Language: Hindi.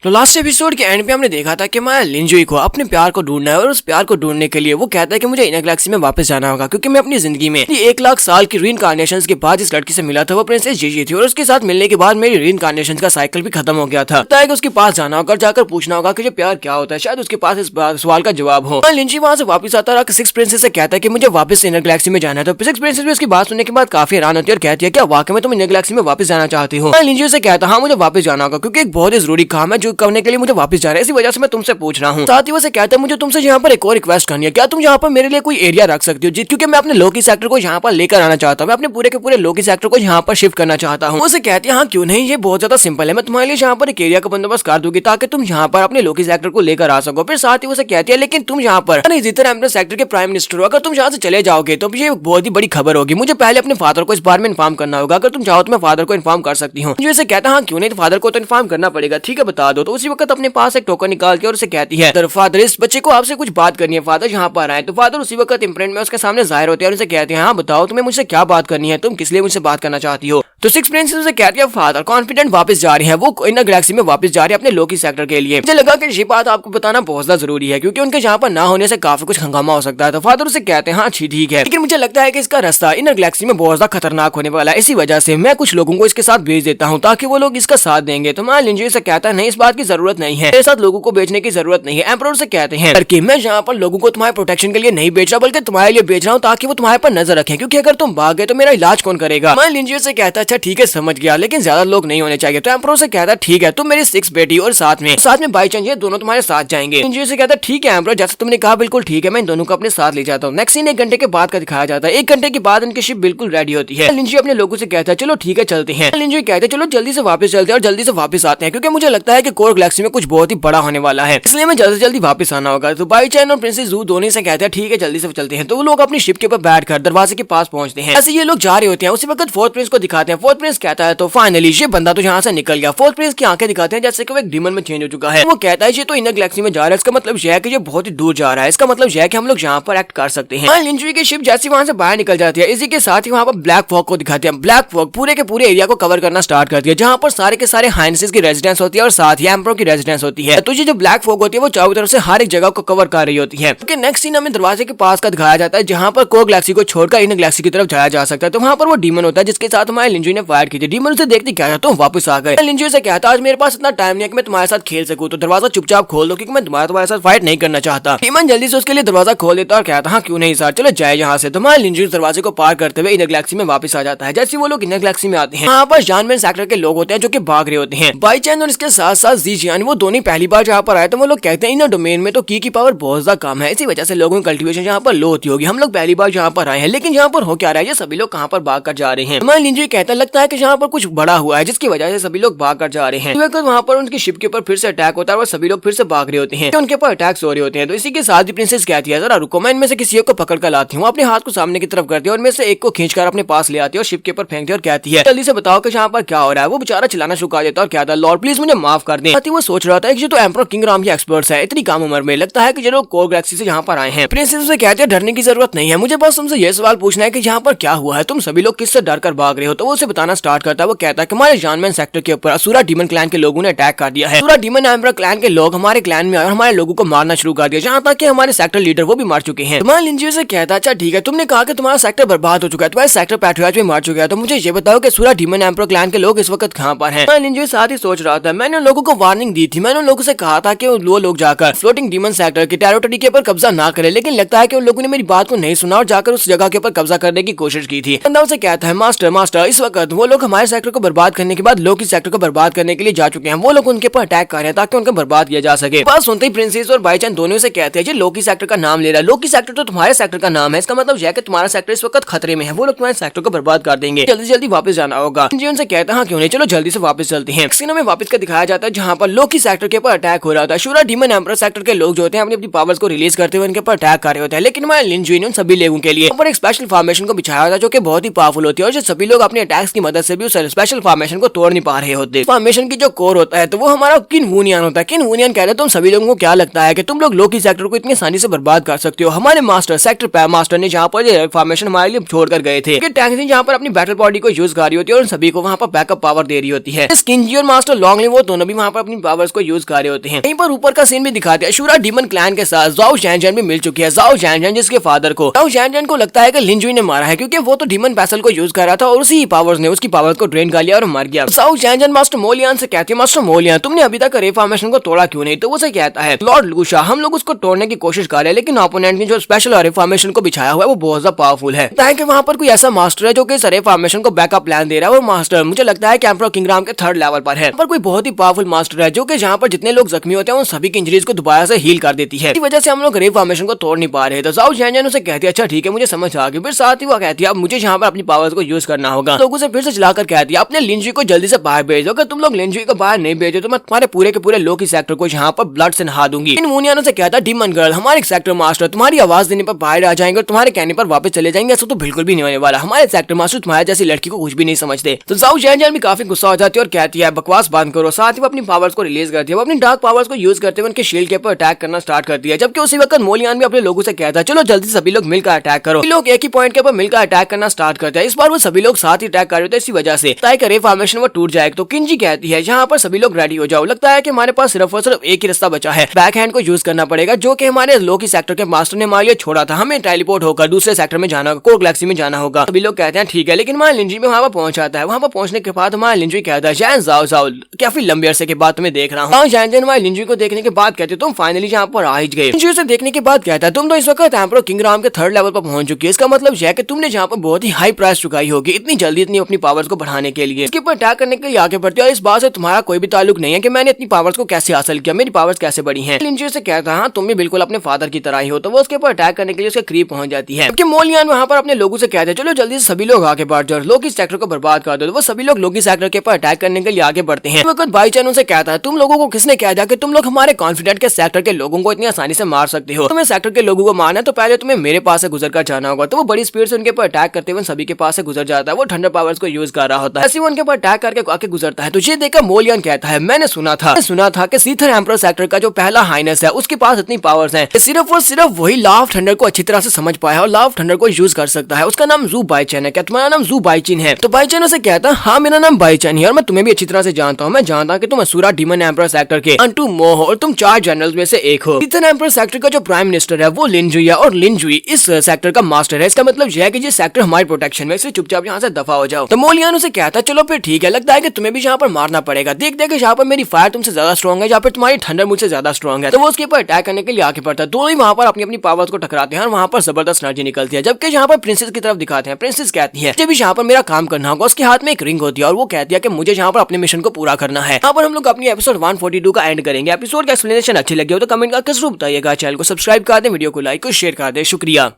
तो लास्ट एपिसोड के एंड पे हमने देखा था कि माया लिंजुई को अपने प्यार को ढूंढना है और उस प्यार को ढूंढने के लिए वो कहता है कि मुझे इनर गैलेक्सी में वापस जाना होगा क्योंकि मैं अपनी जिंदगी में 1 लाख साल की रीइंकार्नेशन के बाद इस लड़की से मिला था। वो प्रिंसेस जीजी थी और उसके साथ मिलने के बाद मेरी रीइंकार्नेशन का साइकिल भी खत्म हो गया था। लगता है कि उसके पास जाना होगा, जाकर पूछना होगा कि प्यार क्या होता है, शायद उसके पास इस सवाल का जवाब हो। लिंजुई वहां से वापस आता है, सिक्स प्रिंसेस से कहता है कि मुझे वापस इनर गैलेक्सी में जाना है। तो सिक्स प्रिंसेस भी उसकी बात सुनने के बाद काफी हैरान होती है और कहती है क्या वाकई में तुम इनर गैलेक्सी में वापस जाना चाहती हो। लिंजुई से कहता है हाँ मुझे वापस जाना होगा क्योंकि एक बहुत ही जरूरी काम है जो करने के लिए मुझे वापस जाना है, इसी वजह से मैं तुमसे पूछ रहा हूँ। साथ ही वो से कहता है मुझे तुमसे यहाँ पर एक और रिक्वेस्ट करनी है, क्या तुम यहाँ पर मेरे लिए कोई एरिया रख सकती हो क्योंकि मैं अपने लोकी सेक्टर को यहाँ पर लेकर आना चाहता हूँ, मैं अपने पूरे के पूरे लोकी सेक्टर को यहाँ पर शिफ्ट करना चाहता हूँ। उसे कहती है हाँ क्यों नहीं, ये बहुत ज्यादा सिंपल है, मैं तुम्हारे लिए यहाँ पर एक एरिया का बंदोबस्त कर दूंगी ताकि तुम यहाँ पर अपने लोकी सेक्टर को लेकर आ सको। फिर साथ ही उसे कहती है लेकिन तुम यहाँ पर जितना एम्परर सेक्टर के प्राइम मिनिस्टर हो, अगर तुम यहाँ से चले जाओगे तो ये बहुत ही बड़ी खबर होगी, मुझे पहले अपने फादर को इस बारे में इन्फॉर्म करना होगा, अगर तुम चाहो तो मैं फादर को इन्फॉर्म कर सकती हूँ। जो कहता है हाँ क्यों नहीं, तो फादर को तो इन्फॉर्म करना पड़ेगा, ठीक है बता दो। तो उसी वक्त अपने पास एक टोकन निकाल के और उसे कहती है फादर इस बच्चे को आपसे कुछ बात करनी है, फादर यहाँ पर आए। तो फादर उसी वक्त इम्प्रेंट में उसके सामने जाहिर होते हैं और उसे कहते हैं हाँ बताओ तुम्हें मुझसे क्या बात करनी है, तुम किस लिए मुझसे बात करना चाहती हो। तो सिक्स प्रिंसेस उसे कहती है फादर कॉन्फिडेंट वापस जा रही है, वो इनर गैलेक्सी में वापस जा रही है अपने लोकी सेक्टर के लिए। मुझे लगा कि ये बात आपको बताना बहुत ज्यादा जरूरी है क्योंकि उनके यहाँ पर ना होने से काफी कुछ हंगामा हो सकता है। तो फादर उसे कहते हैं हाँ ठीक है, लेकिन मुझे लगता है कि इसका रास्ता इनर गैलेक्सी में बहुत ज्यादा खतरनाक होने वाला है, इसी वजह से मैं कुछ लोगों को इसके साथ भेज देता हूँ ताकि वो लोग इसका साथ देंगे। तो मैं लिंजुई से कहता है नहीं इस बात की जरूरत नहीं है, मेरे साथ लोगों को बेचने की जरूरत नहीं है। एम्परर से कहते हैं कि मैं यहाँ पर लोगों को तुम्हारे प्रोटेक्शन के लिए नहीं बेच रहा बल्कि तुम्हारे लिए बेच रहा हूँ ताकि वो तुम्हारे पर नजर रखें, क्योंकि अगर तुम भाग गए तो मेरा इलाज कौन करेगा। मैं लिंजुई से कहता अच्छा ठीक है समझ गया, लेकिन ज्यादा लोग नहीं होने चाहिए। तो एम्परर से कहता ठीक है तुम मेरी 6 बेटी और साथ में बाई चांस ये दोनों तुम्हारे साथ जाएंगे। लिंजुई से कहता ठीक है एम्परर जैसे तुमने कहा बिल्कुल ठीक है, मैं इन दोनों को अपने साथ ले जाता हूँ। नेक्स्ट सीन 1 घंटे के बाद का दिखाया जाता है। 1 घंटे के बाद उनकी शिप बिल्कुल रेडी होती है। लिंजुई अपने लोगों से कहता है चलो ठीक है चलते हैं। लिंजुई कहते हैं चलो जल्दी से वापस चलते हैं और जल्दी से वापस आते हैं क्योंकि मुझे लगता है कि कोर गैलेक्सी में कुछ बहुत ही बड़ा होने वाला है, इसलिए मैं जल्दी से जल्दी वापस आना होगा। तो बाई चैन और प्रिंसेस जू दोनों से कहते हैं ठीक है जल्दी से चलते हैं। तो वो लोग अपनी शिप के ऊपर बैठकर दरवाजे के पास पहुंचते हैं। ऐसे ये लोग जा रहे होते हैं, उसी वक्त फोर्थ प्रिंस को दिखाते हैं। फोर्थ प्रिंस कहता है तो फाइनली ये बंदा तो यहाँ से निकल गया। फोर्थ प्रिंस की आंखें दिखाते हैं जैसे कि वो एक डीमन में चेंज हो चुका है। वो कहता है ये तो इनर गैलेक्सी में जा रहा है, इसका मतलब यह है कि ये बहुत ही दूर जा रहा है, इसका मतलब यह है कि हम लोग यहाँ पर एक्ट कर सकते हैं। लिंजुई की शिप जैसी वहां से बाहर निकल जाती है, इसी के साथ ही वहाँ पर ब्लैक फॉग को दिखाते हैं। ब्लैक फॉग पूरे के पूरे एरिया को कवर करना स्टार्ट करती है, जहाँ पर सारे के सारे हाइनेसेस की रेजिडेंस होती है और साथ ही एम्परर की रेजिडेंस होती है। तो ये जो ब्लैक फॉग होती है वो चारों तरफ से हर एक जगह को कवर कर रही होती है। क्योंकि नेक्स्ट सीन हमें दरवाजे के पास का दिखाया जाता है जहाँ पर कोर गैलेक्सी को छोड़कर इनर गैलेक्सी की तरफ जाया जा सकता है। तो वहाँ पर वो डीमन होता है जिसके साथ हमारे लिंजुई ने फाइट की थी। डीमन उसे देखते क्या है तो वापस आ गए। लिंजुई से कहता आज मेरे पास इतना टाइम नहीं है कि मैं तुम्हारे साथ खेल सकूं, तो दरवाजा चुपचाप खोल दो क्योंकि मैं तुम्हारे साथ फाइट नहीं करना चाहता। डीमन जल्दी से उसके लिए दरवाजा खोल देता और कहता हाँ क्यों नहीं सर चलो जाए यहाँ से। तो हमारे लिंजुई दरवाजे को पार करते हुए इनर गैलेक्सी में वापस आ जाता है। जैसे वो लोग इनर गैलेक्सी में आते हैं वहाँ पर जानमेन सेक्टर के लोग होते हैं जो कि भाग रहे होते हैं। बाई चैन और इसके साथ साथ जीजियान वो दोनों पहली बार जहाँ पर आए तो वो लोग कहते हैं इन डोमेन में तो की पावर बहुत ज्यादा कम है, इसी वजह से लोगों की कल्टीवेशन यहाँ पर लो होती होगी। हम लोग पहली बार यहाँ पर आए हैं, लेकिन यहाँ पर हो क्या रहा है, ये सभी लोग कहाँ पर भाग कर जा रहे हैं। हमारे लिंजुई कहता लगता है कि यहाँ पर कुछ बड़ा हुआ है जिसकी वजह से सभी लोग भाग कर जा रहे हैं। वहाँ पर उनकी शिप के ऊपर फिर से अटैक होता है और सभी लोग फिर से भाग रहे होते हैं, उनके ऊपर अटैक्स हो रहे होते हैं। तो इसी के साथ ही प्रिंसेस कहती है जरा रुको, मैं इनमें से किसी एक को पकड़ कर लाती हूँ। अपने हाथ को सामने की तरफ करती है और में से एक को खींचकर अपने पास ले आती है और शिप के ऊपर फेंकती है और कहती है जल्दी से बताओ कि यहाँ पर क्या हो रहा है। वो बेचारा चिल्लाना शुरू कर देता है और कहता है लॉर्ड प्लीज मुझे माफ कर दें। वो सोच रहा था कि ये तो एम्परर किंग राम के एक्सपर्ट्स है, इतनी कम उम्र में लगता है कि जो लोग कोर गैलेक्सी से यहाँ पर आए हैं। प्रिंसेस से कहते हैं डरने की जरूरत नहीं है, मुझे बस तुमसे ये सवाल पूछना है कि यहाँ पर क्या हुआ है, तुम सभी लोग किससे डर कर भाग रहे हो। तो वो उसे बताना स्टार्ट करता है। वो कहता है कि हमारे जानमेन सेक्टर के ऊपर असुरा डीमन क्लैन के लोगों ने अटैक कर दिया है। असुरा डीमन एम्परर क्लैन के लोग हमारे क्लैन में आए और हमारे लोगों को मारना शुरू कर दिया, जहाँ तक कि हमारे सेक्टर लीडर वो भी मार चुके हैं। तुम्हारे लिंजुई से कहता है अच्छा ठीक है, तुमने कहा कि तुम्हारा सेक्टर बर्बाद हो चुका है, तुम्हारे सेक्टर पैट्रियट में मार चुका है, तो मुझे ये बताओ कि असुरा डीमन एम्परर क्लैन के लोग इस वक्त कहाँ पर हैं। लिंजुई साथ ही सोच रहा था, मैंने उन लोगों को वार्निंग दी थी, मैंने उन लोगों से कहा था कि वो लोग जाकर फ्लोटिंग डीमन सेक्टर की टेरिटरी के ऊपर कब्जा ना करें, लेकिन लगता है कि उन लोगों ने मेरी बात को नहीं सुना और जाकर उस जगह के ऊपर कब्जा करने की कोशिश की थी। बंदा उसे कहता है मास्टर इस वक्त वो लोग हमारे सेक्टर को बर्बाद करने के बाद लोकी सेक्टर को बर्बाद करने के लिए जा चुके हैं, वो लोग उनके ऊपर अटैक कर रहे हैं ताकि उनको बर्बाद किया जा सके। बात सुनते ही प्रिंसेस और बाई चांस दोनों से कहते हैं लोकी सेक्टर का नाम ले रहा है, लोकी सेक्टर तो तुम्हारे सेक्टर का नाम है, इसका मतलब यह है कि तुम्हारा सेक्टर इस वक्त खतरे में है, वो लोग तुम्हारे सेक्टर को बर्बाद कर देंगे, जल्दी जल्दी वापस जाना होगा। जीवन से कहता है हाँ क्यों नहीं चलो जल्दी से वापस चलते हैं। सीन में वापस का दिखाया जाता है जहाँ पर लोकी सेक्टर के ऊपर अटैक हो रहा था। शुरा डीमन एम्परर सेक्टर के लोग जो होते हैं अपनी अपनी पावर्स को रिलीज करते हुए उनके ऊपर अटैक कर रहे होते हैं, लेकिन हमारे लिंजुई ने उन सभी लोगों के लिए एक स्पेशल फॉर्मेशन को बिछाया था जो कि बहुत ही पावरफुल होती है और जो सभी लोग अपने अटैक मैक्स की मदद से भी उस स्पेशल फॉर्मेशन को तोड़ नहीं पा रहे होते। फॉर्मेशन की जो कोर होता है तो वो हमारा किन वूनियन होता है। किन वूनियन कहते हैं तुम सभी लोगों को क्या लगता है कि तुम लोग लोकी सेक्टर को इतनी आसानी से बर्बाद कर सकते हो। हमारे मास्टर सेक्टर पैर मास्टर ने जहाँ पर फॉर्मेशन हमारे लिए छोड़कर गए थे कि टैंक्सी जहाँ पर अपनी बैटल बॉडी को यूज कर रही होती है और सभी को वहाँ पर बैकअप पावर दे रही होती है। स्किंजी और मास्टर लॉन्गली वो दोनों भी वहाँ पर अपनी पावर्स को यूज कर रहे होते हैं। यहीं पर ऊपर का सीन भी दिखाते हैं। शूरा डीमन क्लैन के साथ जाओ जैनजैन भी मिल चुकी है। जाओ जैनजैन जिसके फादर को जाओ जैनजैन को लगता है कि लिंजुई ने मारा है क्योंकि वो तो डीमन पैसल को यूज कर रहा था और उसी पावर्स ने उसकी पावर्स को ड्रेन कर लिया और मर गया। जाओ जैनजैन मास्टर मोलियन से कहती है मास्टर मोलियन तुमने अभी तक रे फॉर्मेशन को तोड़ा क्यों नहीं। तो वो से कहता है लॉर्ड लूशा हम लोग उसको तोड़ने की कोशिश कर रहे हैं लेकिन ओपोनेंट ने जो स्पेशल रे फॉर्मेशन को बिछाया हुआ है वो बहुत ज्यादा पावरफुल है। कि वहाँ पर कोई ऐसा मास्टर है जो कि रे फॉर्मेशन को बैकअप प्लान दे रहा है और मास्टर मुझे लगता है कैंपरो किंगराम के 3rd लेवल पर है। पर कोई बहुत ही पावरफुल मास्टर है जो कि जहाँ पर जितने लोग जख्मी होते हैं उन सभी की इंजरीज को दोबारा से हील कर देती है। इस वजह से हम लोग रे फॉर्मेशन को तोड़ नहीं पा रहे। तो जाओ जैनजैन उसे कहती है अच्छा ठीक है मुझे समझ आ गई। फिर साथ ही वो कहती है अब मुझे यहाँ पर अपनी पावर्स को यूज करना होगा। लोगों से फिर से चलाकर कहती है अपने लिंजुई को जल्दी से बाहर भेज दो। अगर तुम लोग लिंजुई को बाहर नहीं भेजो तो मैं तुम्हारे पूरे के पूरे लोकी सेक्टर को यहाँ पर ब्लड से नहा दूंगी। इन वूनियनों से कहता डीमन गर्ल हमारे सेक्टर मास्टर तुम्हारी आवाज देने पर बाहर आ जाएंगे और तुम्हारे कहने पर वापस चले जाएंगे। ऐसा तो बिल्कुल भी नहीं होने वाला। हमारे सेक्टर मास्टर तुम्हारे जैसी लड़की को कुछ भी नहीं समझते। तो जाओ जैनजैन भी काफी गुस्सा हो जाती है और कहती है बकवास बंद करो। साथ ही वो अपनी पावर्स को रिलीज करती है। वो अपनी डार्क पावर्स को यूज करते हुए उनके शील्ड के ऊपर अटैक करना स्टार्ट करती है। जबकि उसी वक्त मोलियन भी अपने लोगों से कहता है चलो जल्दी सभी लोग मिलकर अटैक करो। लोग एक ही पॉइंट के ऊपर मिलकर अटैक करना स्टार्ट करते हैं। इस बार वो सभी लोग साथ ही अटैक कर रहे थे इसी वजह से रे फॉर्मेशन वो टूट जाएगा। तो किंजी कहती है यहाँ पर सभी लोग रेडी हो जाओ। लगता है कि हमारे पास सिर्फ और सिर्फ एक ही रास्ता बचा है बैक हैंड को यूज करना पड़ेगा जो कि हमारे लोकी सेक्टर के मास्टर ने हमारे लिए छोड़ा था। हमें टेलीपोर्ट होकर दूसरे सेक्टर में जाना होगा कोर गैलेक्सी में जाना होगा। सभी लोग कहते हैं ठीक है लेकिन हमारा लिंजुई में वहाँ पर पहुंच जाता है। वहाँ पर पहुंचने के बाद हमारा लिंजुई कहता है जैन जाओ जाओ काफी लंबे अरसे के बाद तुम्हें देख रहा हूँ। जैन हमारे लिंजुई को देखने के बाद कहते तुम फाइनली यहाँ पर आ ही गए। लिंजुई से देखने के बाद कहता है तुम तो इस वक्त एम्परर किंगराम के 3rd लेवल पर पहुंच चुकी है। इसका मतलब यह है कि तुमने जहाँ पर बहुत ही हाई प्राइस चुकाई होगी इतनी जल्दी इतनी अपनी पावर्स को बढ़ाने के लिए। इसके ऊपर अटैक करने के लिए आगे बढ़ती है और इस बात से तुम्हारा कोई भी ताल्लुक नहीं है कि मैंने इतनी पावर्स को कैसे हासिल किया मेरी पावर्स कैसे बढ़ी हैं। लिंजुई से कहता है हाँ तुम भी बिल्कुल अपने फादर की तरह ही हो। तो वो उसके ऊपर अटैक करने के लिए उसके करीब पहुंच जाती है। मोलियन वहाँ पर अपने लोगों से कहते हैं चलो जल्दी से सभी लोग आगे बढ़ जाओ लोकी सेक्टर को बर्बाद कर दो। वो सभी लोग लोकी सेक्टर के ऊपर अटैक करने के लिए आगे बढ़ते हैं। वक्त बाईचैन उनसे कहता है तुम लोगों को किसने कह दिया कि तुम लोग हमारे कॉन्फिडेंट के सेक्टर के लोगों को इतनी आसानी से मार सकते हो। तुम्हें सेक्टर के लोगों को मारना है तो पहले तुम्हें मेरे पास से गुजर कर जाना होगा। तो वो बड़ी स्पीड से उनके ऊपर अटैक करते हुए सभी के पास से गुजर जाता है। वो थंडर पावर्स को यूज कर रहा होता है। ऐसे वो उनके ऊपर अटैक करके आके गुजरता है। तो ये देखकर मोलियन कहता है मैंने सुना था कि सीथर एम्परर सेक्टर का जो पहला हाइनेस है उसके पास इतनी पावर्स हैं सिर्फ और सिर्फ वही लॉ ऑफ थंडर को अच्छी तरह से समझ पाया और लॉ ऑफ थंडर को यूज कर सकता है। उसका नाम जू बाईचैन है। क्या तुम्हारा नाम जू बाईचिन है। तो बाईचैन उसे कहता है हाँ मेरा नाम बाईचैन है और मैं तुम्हें भी अच्छी तरह से जानता हूँ। मैं जानता हूँ कि तुम असुरा डीमन एम्परर सेक्टर के अंटू मो हो और तुम 4 जनरल्स में से एक हो। सीथर एम्परर सेक्टर का जो प्राइम मिनिस्टर है वो लिंजुई है और लिंजुई इस सेक्टर का मास्टर है। इसका मतलब यह है कि ये सेक्टर हमारी प्रोटेक्शन में, इसलिए चुपचाप यहाँ से दफा हो जाओ। तो मोलियन उसे कहता है चलो फिर ठीक है, लगता है कि तुम्हें भी यहाँ पर मारना पड़ेगा। देख देख यहाँ पर मेरी फायर तुमसे ज्यादा स्ट्रॉन्ग है, यहाँ पर तुम्हारी थंडर मुझसे ज्यादा स्ट्रॉन्ग है। तो वो उसके ऊपर अटैक करने के लिए आगे बढ़ता है। दोनों ही वहाँ पर अपनी अपनी पावर्स को टकराते हैं और वहाँ पर जबरदस्त एनर्जी निकलती है। जबकि यहाँ पर प्रिंसेस की तरफ दिखाते हैं। प्रिंसेस कहती है जब भी यहाँ पर मेरा काम करना होगा। उसके हाथ में एक रिंग होती है और वो कहती है कि मुझे यहाँ पर अपने मिशन को पूरा करना है। यहाँ पर हम लोग अपनी एपिसोड 142 का एंड करेंगे। एपिसोड का एक्सप्लेनेशन अच्छी लगी हो तो कमेंट करके जरूर बताइएगा। चैनल को सब्सक्राइब कर दें, वीडियो को लाइक और शेयर कर दें। शुक्रिया।